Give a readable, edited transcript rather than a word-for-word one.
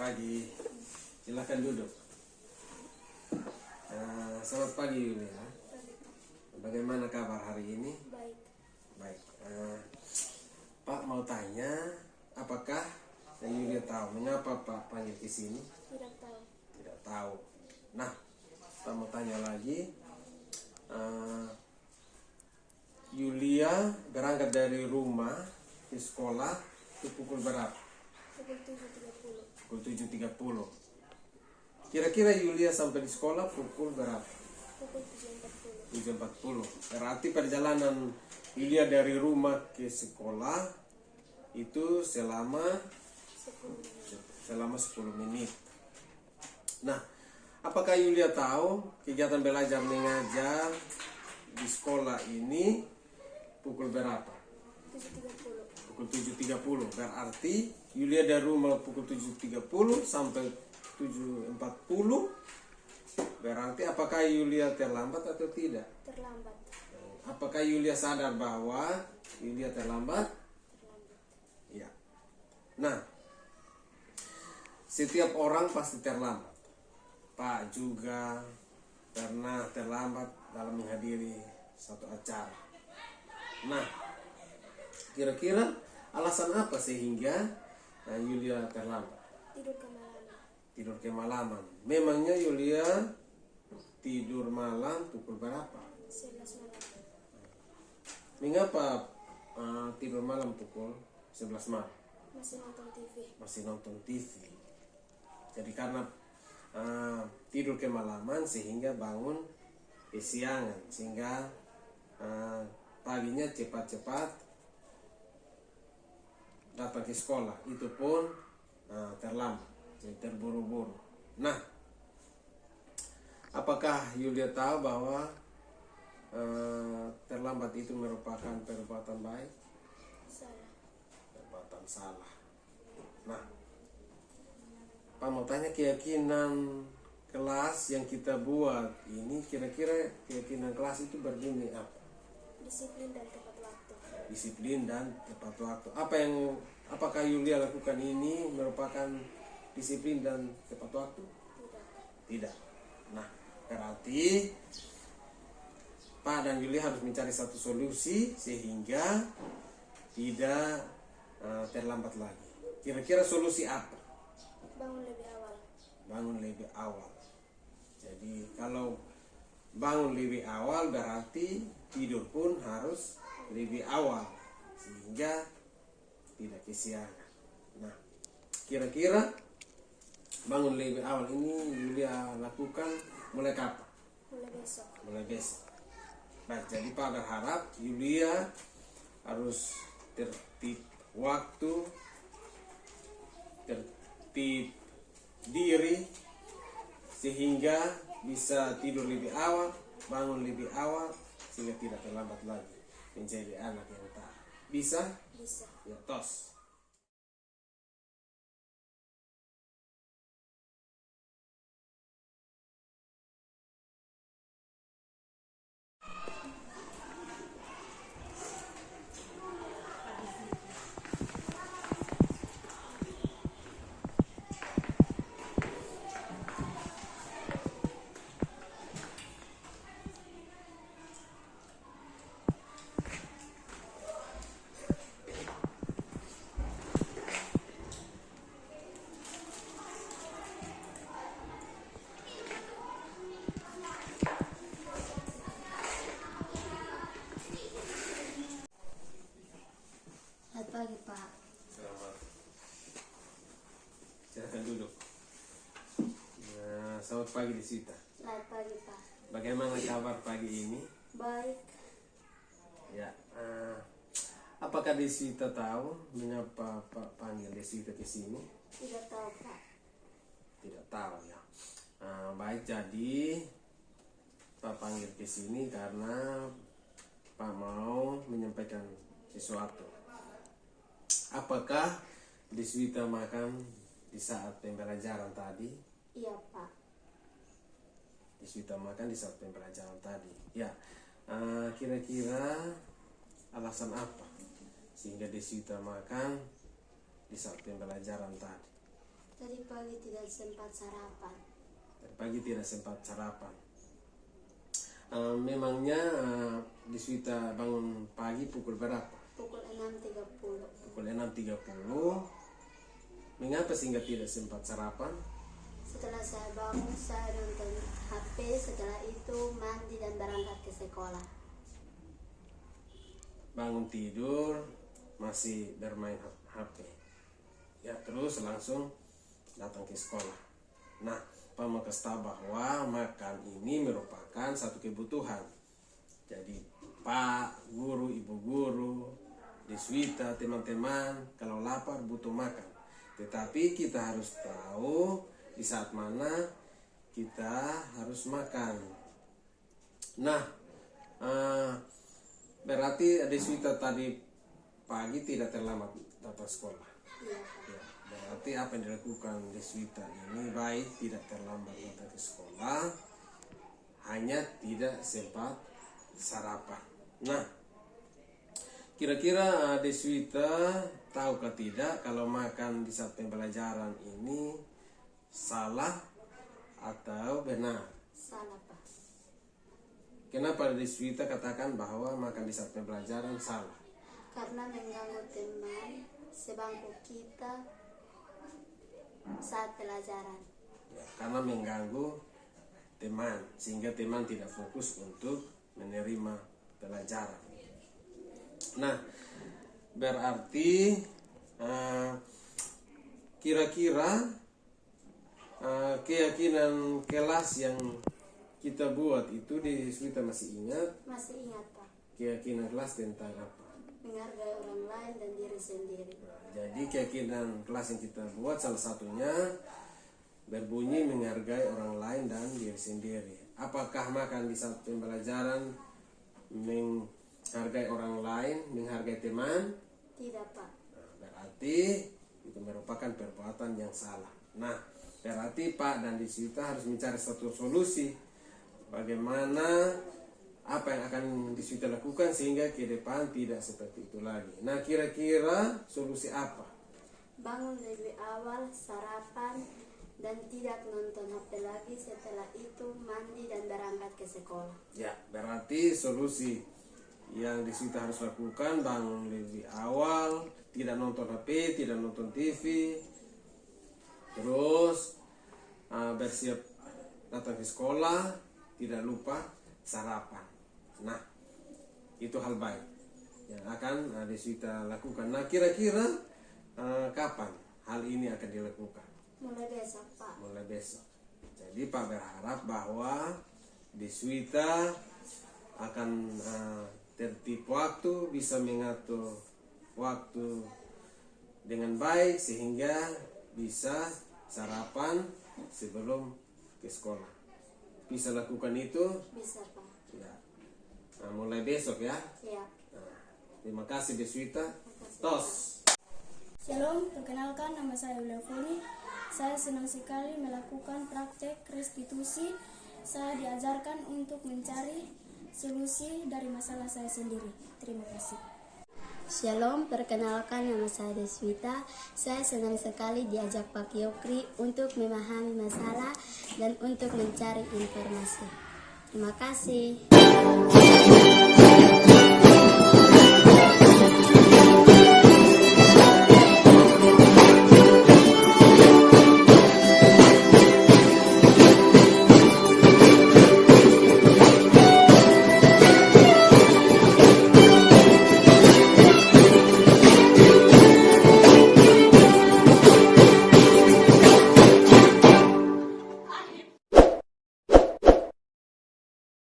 pagi. Silakan duduk. Selamat pagi Yulia. Bagaimana kabar hari ini? Baik. Baik. Pak mau tanya, apakah Yulia tahu mengapa Pak panggil ke sini? Tidak tahu. Tidak tahu. Nah, Pak mau tanya lagi. Yulia berangkat dari rumah ke sekolah itu pukul berapa? Pukul 7.30. Pukul 7.30. Kira-kira Yulia sampai di sekolah pukul berapa? Pukul 7.40. 7.40. Berarti perjalanan Yulia dari rumah ke sekolah itu selama 10 menit. Nah, apakah Yulia tahu kegiatan belajar mengajar di sekolah ini pukul berapa? 7.30. Pukul 7.30. Berarti Yulia dari rumah pukul 7.30 sampai 7.40. Berarti apakah Yulia terlambat atau tidak? Terlambat. Apakah Yulia sadar bahwa Yulia terlambat? Terlambat. Ya. Nah, setiap orang pasti terlambat. Pak juga pernah terlambat dalam menghadiri satu acara. Nah, kira-kira alasan apa sehingga Yulia terlambat? Tidur kemalaman. Tidur kemalaman. Memangnya Yulia tidur malam pukul berapa? 11 malam. Mengapa tidur malam pukul 11 malam? Masih nonton TV. Masih nonton TV. Jadi karena tidur kemalaman sehingga bangun kesiangan, sehingga paginya cepat-cepat datang ke sekolah. Itu pun terlambat, jadi terburu-buru. Nah, apakah Yulia tahu bahwa terlambat itu merupakan perbuatan baik? Salah. Perbuatan salah. Nah, Pak mau tanya, keyakinan kelas yang kita buat ini, kira-kira keyakinan kelas itu berbunyi apa? Disiplin dan tepat waktu. Disiplin dan tepat waktu. Apakah Yulia lakukan ini merupakan disiplin dan tepat waktu? Tidak. Tidak. Nah, berarti Pak dan Yulia harus mencari satu solusi sehingga tidak terlambat lagi. Kira-kira solusi apa? Bangun lebih awal. Bangun lebih awal. Jadi kalau bangun lebih awal berarti tidur pun harus lebih awal sehingga tidak kesiangan. Nah, kira-kira bangun lebih awal ini Yulia lakukan mulai kapan? Mulai besok. Mulai besok. Baik, jadi Pak berharap Yulia harus tertib waktu, tertib diri sehingga bisa tidur lebih awal, bangun lebih awal sehingga tidak terlambat lagi menjadi anak yang taat. Bisa? Bisa. Ya, tos. Selamat pagi, Pak. Selamat. Silakan duduk. Nah, selamat pagi Deswita. Selamat pagi, Pak. Bagaimana kabar pagi ini? Baik. Ya, apakah Deswita tahu mengapa Pak panggil Deswita ke sini? Tidak tahu, Pak. Tidak tahu ya. Baik, jadi Pak panggil ke sini karena Pak mau menyampaikan sesuatu. Apakah Deswita makan di saat pembelajaran tadi? Iya, Pak. Deswita makan di saat pembelajaran tadi. Ya, kira-kira alasan apa sehingga Deswita makan di saat pembelajaran tadi? Tadi pagi tidak sempat sarapan. Tadi pagi tidak sempat sarapan. Memangnya Deswita bangun pagi pukul berapa? Pukul 6.30. Pukul 6.30. Mengapa sehingga tidak sempat sarapan? Setelah saya bangun, saya nonton HP. Setelah itu mandi dan berangkat ke sekolah. Bangun tidur masih bermain HP. Ya, terus langsung datang ke sekolah. Nah, Pak mau kasih tahu bahwa makan ini merupakan satu kebutuhan. Jadi Pak, guru, ibu guru, Deswita, teman-teman, kalau lapar butuh makan. Tetapi kita harus tahu di saat mana kita harus makan. Nah, berarti Deswita tadi pagi tidak terlambat datang sekolah. Iya, Pak. Ya, berarti apa yang dilakukan Deswita ini baik tidak terlambat datang ke sekolah, hanya tidak sempat sarapan. Nah, kira-kira Deswita tahukah tidak kalau makan di saat pembelajaran ini salah atau benar? Salah, Pak. Kenapa Deswita katakan bahwa makan di saat pembelajaran salah? Karena mengganggu teman sebangku kita saat pelajaran. Ya, karena mengganggu teman sehingga teman tidak fokus untuk menerima pelajaran. Nah, berarti kira-kira keyakinan kelas yang kita buat itu Deswita masih ingat? Masih ingat, Pak? Keyakinan kelas tentang apa? Menghargai orang lain dan diri sendiri. Jadi keyakinan kelas yang kita buat salah satunya berbunyi menghargai orang lain dan diri sendiri. Apakah makan di saat pembelajaran menghargai orang lain, menghargai teman? Tidak, Pak. Nah, berarti itu merupakan perbuatan yang salah. Nah, berarti Pak dan Deswita harus mencari satu solusi bagaimana apa yang akan Deswita lakukan sehingga ke depan tidak seperti itu lagi. Nah, kira-kira solusi apa? Bangun lebih awal, sarapan, dan tidak nonton HP lagi. Setelah itu mandi dan berangkat ke sekolah. Ya, berarti solusi yang Deswita harus lakukan bangun lebih awal, tidak nonton HP, tidak nonton TV, terus bersiap datang ke sekolah, tidak lupa sarapan. Nah, itu hal baik yang akan Deswita lakukan. Nah, kira-kira kapan hal ini akan dilakukan? Mulai besok, Pak. Mulai besok. Jadi Pak berharap bahwa Deswita akan tertib waktu, bisa mengatur waktu dengan baik sehingga bisa sarapan sebelum ke sekolah. Bisa lakukan itu? Bisa, Pak. Ya. Nah, mulai besok ya. Iya. Nah, terima kasih Deswita. Makasih, Tos. Shalom, perkenalkan nama saya Wilfoni. Saya senang sekali melakukan praktek restitusi. Saya diajarkan untuk mencari solusi dari masalah saya sendiri. Terima kasih. Shalom, perkenalkan nama saya Deswita. Saya senang sekali diajak Pak Yokri untuk memahami masalah dan untuk mencari informasi. Terima kasih.